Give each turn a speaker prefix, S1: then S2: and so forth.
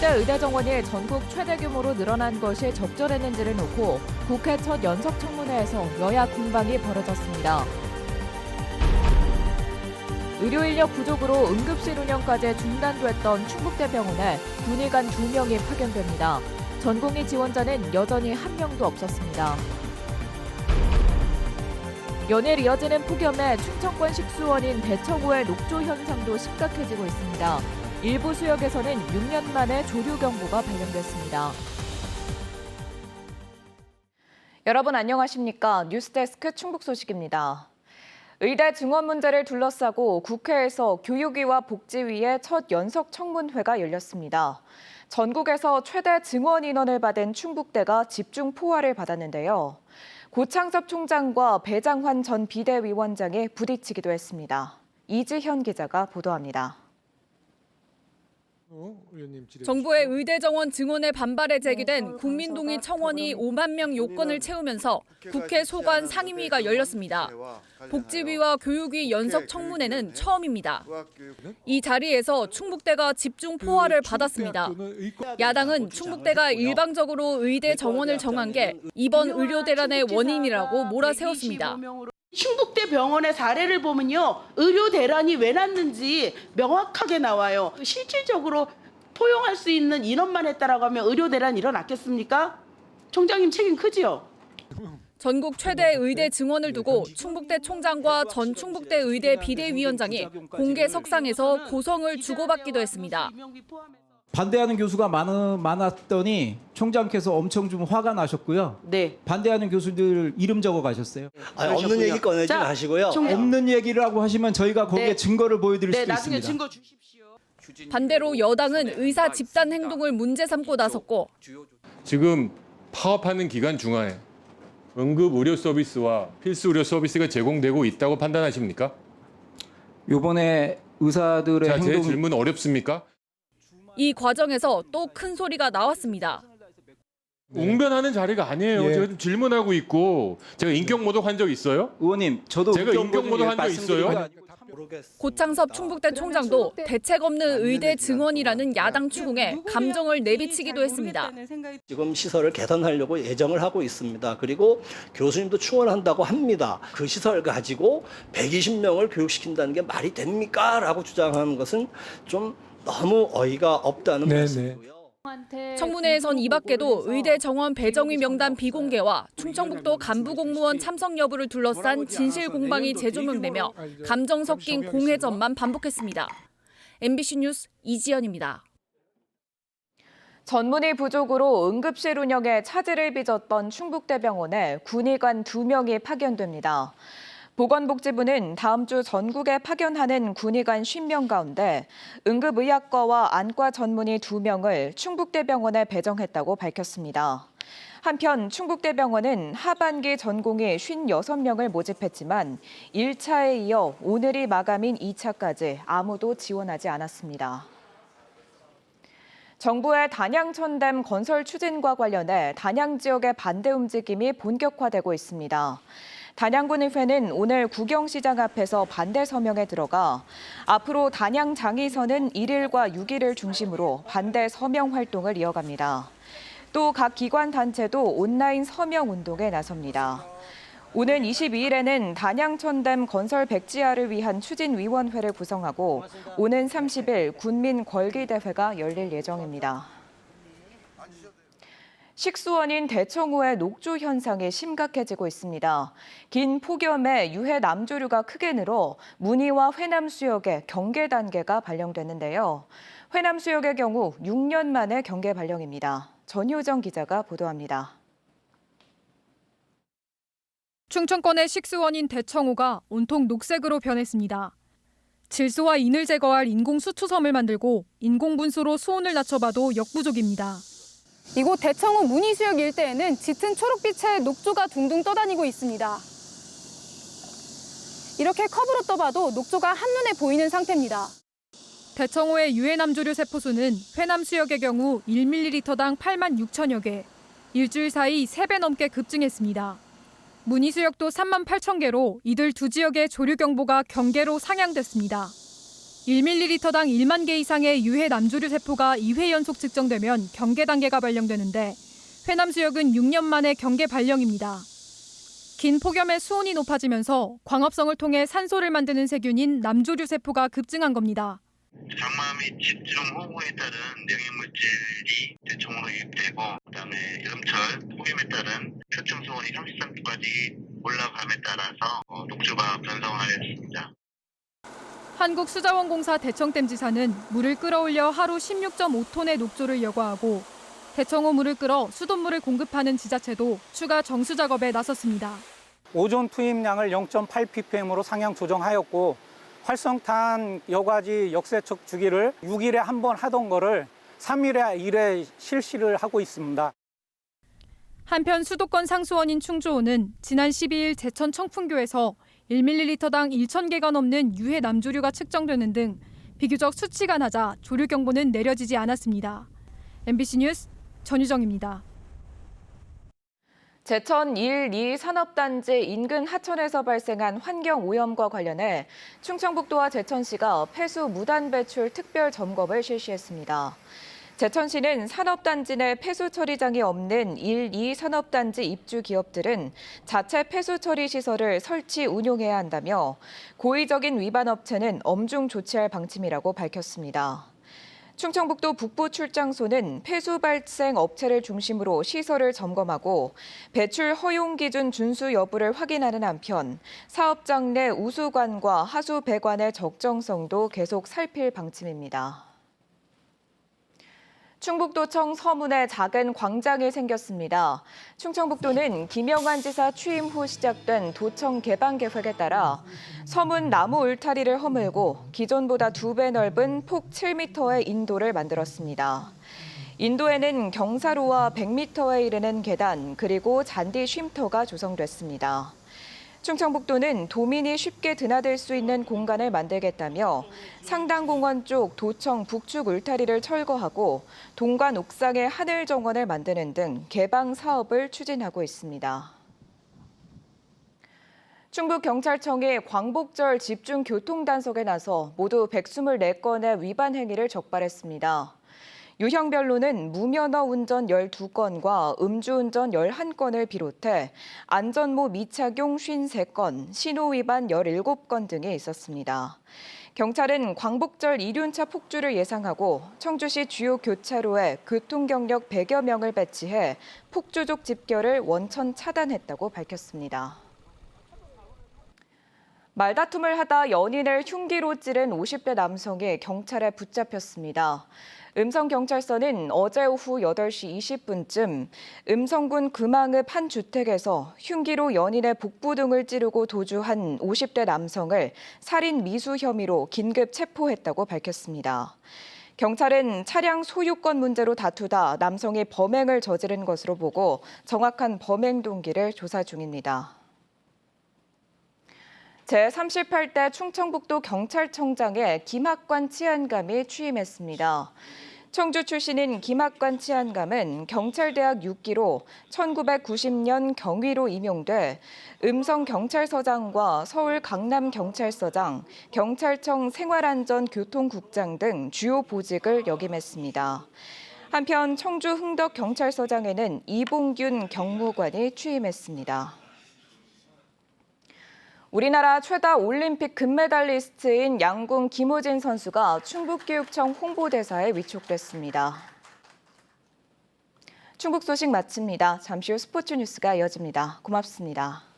S1: 충북대 의대 정원이 전국 최대 규모로 늘어난 것이 적절했는지를 놓고 국회 첫 연석 청문회에서 여야 공방이 벌어졌습니다. 의료 인력 부족으로 응급실 운영까지 중단됐던 충북대병원에 군의관 2명이 파견됩니다. 전공의 지원자는 여전히 한 명도 없었습니다. 연일 이어지는 폭염에 충청권 식수원인 대청호의 녹조 현상도 심각해지고 있습니다. 일부 수역에서는 6년 만에 조류 경보가 발령됐습니다. 여러분 안녕하십니까? 뉴스데스크 충북 소식입니다. 의대 증원 문제를 둘러싸고 국회에서 교육위와 복지위의 첫 연석 청문회가 열렸습니다. 전국에서 최대 증원 인원을 받은 충북대가 집중 포화를 받았는데요. 고창섭 총장과 배장환 전 비대위원장이 부딪히기도 했습니다. 이지현 기자가 보도합니다.
S2: 정부의 의대 정원 증원에 반발해 제기된 국민동의 청원이 5만 명 요건을 채우면서 국회 소관 상임위가 열렸습니다. 복지위와 교육위 연석 청문회는 처음입니다. 이 자리에서 충북대가 집중 포화를 받았습니다. 야당은 충북대가 일방적으로 의대 정원을 정한 게 이번 의료 대란의 원인이라고 몰아세웠습니다.
S3: 충북대 병원의 사례를 보면요. 의료 대란이 왜 났는지 명확하게 나와요. 실질적으로 포용할 수 있는 인원만 했다라고 하면 의료 대란이 일어났겠습니까? 총장님 책임 크지요?
S2: 전국 최대 의대 증원을 두고 충북대 총장과 전 충북대 의대 비대위원장이 공개 석상에서 고성을 주고받기도 했습니다.
S4: 반대하는 교수가 많았더니 총장께서 엄청 좀 화가 나셨고요.
S3: 네.
S4: 반대하는 교수들 이름 적어 가셨어요.
S5: 없는 얘기 꺼내지 마시고요.
S4: 없는 얘기라고 하시면 저희가 거기에 증거를 보여드릴 수도
S3: 나중에
S4: 있습니다.
S3: 증거 주십시오.
S2: 반대로 여당은 의사 집단 행동을 문제 삼고 나섰고
S6: 지금 파업하는 기간 중간에 응급 의료 서비스와 필수 의료 서비스가 제공되고 있다고 판단하십니까?
S4: 이번에 의사들의
S6: 자, 제
S4: 행동
S6: 질문 어렵습니까?
S2: 이 과정에서 또 큰 소리가 나왔습니다.
S6: 웅변하는 자리가 아니에요.
S4: 예.
S6: 제가 좀 질문하고 있고 제가 인격 모독한 적 있어요?
S4: 의원님 저도
S6: 제가 인격 모독한 적 있어요?
S2: 고창섭 충북대 총장도 대책 없는 의대 증원이라는 야당 추궁에 감정을 내비치기도 했습니다.
S5: 지금 시설을 개선하려고 예정을 하고 있습니다. 그리고 교수님도 충원한다고 합니다. 그 시설 가지고 120명을 교육시킨다는 게 말이 됩니까? 라고 주장하는 것은 좀 너무 어이가 없다는 말씀이고요.
S2: 청문회에선 이 밖에도 의대 정원 배정위 명단 비공개와 충청북도 간부 공무원 참석 여부를 둘러싼 진실 공방이 재조명되며 감정 섞인 공회전만 반복했습니다. MBC 뉴스 이지연입니다.
S1: 전문의 부족으로 응급실 운영에 차질을 빚었던 충북대병원에 군의관 2명이 파견됩니다. 보건복지부는 다음 주 전국에 파견하는 군의관 50명 가운데 응급의학과와 안과 전문의 2명을 충북대병원에 배정했다고 밝혔습니다. 한편 충북대병원은 하반기 전공의 56명을 모집했지만 1차에 이어 오늘이 마감인 2차까지 아무도 지원하지 않았습니다. 정부의 단양천댐 건설 추진과 관련해 단양 지역의 반대 움직임이 본격화되고 있습니다. 단양군의회는 오늘 구경시장 앞에서 반대 서명에 들어가 앞으로 단양 장의선은 1일과 6일을 중심으로 반대 서명 활동을 이어갑니다. 또 각 기관 단체도 온라인 서명 운동에 나섭니다. 오는 22일에는 단양천댐 건설 백지화를 위한 추진위원회를 구성하고 오는 30일 군민궐기대회가 열릴 예정입니다. 식수원인 대청호의 녹조 현상이 심각해지고 있습니다. 긴 폭염에 유해 남조류가 크게 늘어 문의와 회남 수역에 경계 단계가 발령됐는데요. 회남 수역의 경우 6년 만에 경계 발령입니다. 전효정 기자가 보도합니다.
S7: 충청권의 식수원인 대청호가 온통 녹색으로 변했습니다. 질소와 인을 제거할 인공 수투섬을 만들고 인공 분수로 수온을 낮춰봐도 역부족입니다.
S8: 이곳 대청호 문의수역 일대에는 짙은 초록빛의 녹조가 둥둥 떠다니고 있습니다. 이렇게 컵으로 떠봐도 녹조가 한눈에 보이는 상태입니다.
S7: 대청호의 유해 남조류 세포수는 회남 수역의 경우 1ml당 8만 6천여 개, 일주일 사이 3배 넘게 급증했습니다. 문의수역도 3만 8천 개로 이들 두 지역의 조류 경보가 경계로 상향됐습니다. 1ml당 1만 개 이상의 유해 남조류 세포가 2회 연속 측정되면 경계 단계가 발령되는데 회남 수역은 6년 만에 경계 발령입니다. 긴 폭염에 수온이 높아지면서 광합성을 통해 산소를 만드는 세균인 남조류 세포가 급증한 겁니다.
S9: 장마 및 집중 호우에 따른 냉해물질이 대청으로 유입되고 그다음에 여름철 폭염에 따른 표층 수온이 33도까지 올라감에 따라서 녹조가 변성하였습니다.
S7: 한국수자원공사 대청댐 지사는 물을 끌어올려 하루 16.5톤의 녹조를 여과하고 대청호 물을 끌어 수돗물을 공급하는 지자체도 추가 정수 작업에 나섰습니다.
S10: 오존 투입량을 0.8ppm으로 상향 조정하였고 활성탄 여과지 역세척 주기를 6일에 한 번 하던 거를 3일에 1회 실시를 하고 있습니다.
S7: 한편 수도권 상수원인 충주호는 지난 12일 제천 청풍교에서 1ml당 1,000개가 넘는 유해 남조류가 측정되는 등 비교적 수치가 낮아 조류 경보는 내려지지 않았습니다. MBC 뉴스 전유정입니다.
S1: 제천 1, 2 산업단지 인근 하천에서 발생한 환경오염과 관련해 충청북도와 제천시가 폐수 무단 배출 특별 점검을 실시했습니다. 제천시는 산업단지 내 폐수 처리장이 없는 1, 2 산업단지 입주 기업들은 자체 폐수 처리 시설을 설치 운용해야 한다며 고의적인 위반 업체는 엄중 조치할 방침이라고 밝혔습니다. 충청북도 북부 출장소는 폐수 발생 업체를 중심으로 시설을 점검하고 배출 허용 기준 준수 여부를 확인하는 한편 사업장 내 우수관과 하수 배관의 적정성도 계속 살필 방침입니다. 충북도청 서문에 작은 광장이 생겼습니다. 충청북도는 김영환 지사 취임 후 시작된 도청 개방 계획에 따라 서문 나무 울타리를 허물고 기존보다 2배 넓은 폭 7m의 인도를 만들었습니다. 인도에는 경사로와 100m에 이르는 계단 그리고 잔디 쉼터가 조성됐습니다. 충청북도는 도민이 쉽게 드나들 수 있는 공간을 만들겠다며 상당공원 쪽 도청 북측 울타리를 철거하고 동관 옥상에 하늘 정원을 만드는 등 개방 사업을 추진하고 있습니다. 충북경찰청이 광복절 집중 교통단속에 나서 모두 124건의 위반 행위를 적발했습니다. 유형별로는 무면허 운전 12건과 음주운전 11건을 비롯해 안전모 미착용 53건, 신호위반 17건 등이 있었습니다. 경찰은 광복절 이륜차 폭주를 예상하고 청주시 주요 교차로에 교통경력 100여 명을 배치해 폭주족 집결을 원천 차단했다고 밝혔습니다. 말다툼을 하다 연인을 흉기로 찌른 50대 남성이 경찰에 붙잡혔습니다. 음성경찰서는 어제 오후 8시 20분쯤 음성군 금왕읍 한 주택에서 흉기로 연인의 복부 등을 찌르고 도주한 50대 남성을 살인 미수 혐의로 긴급 체포했다고 밝혔습니다. 경찰은 차량 소유권 문제로 다투다 남성이 범행을 저지른 것으로 보고 정확한 범행 동기를 조사 중입니다. 제38대 충청북도 경찰청장에 김학관 치안감이 취임했습니다. 청주 출신인 김학관 치안감은 경찰대학 6기로 1990년 경위로 임용돼 음성경찰서장과 서울 강남경찰서장, 경찰청 생활안전교통국장 등 주요 보직을 역임했습니다. 한편 청주 흥덕경찰서장에는 이봉균 경무관이 취임했습니다. 우리나라 최다 올림픽 금메달리스트인 양궁 김우진 선수가 충북교육청 홍보대사에 위촉됐습니다. 충북 소식 마칩니다. 잠시 후 스포츠 뉴스가 이어집니다. 고맙습니다.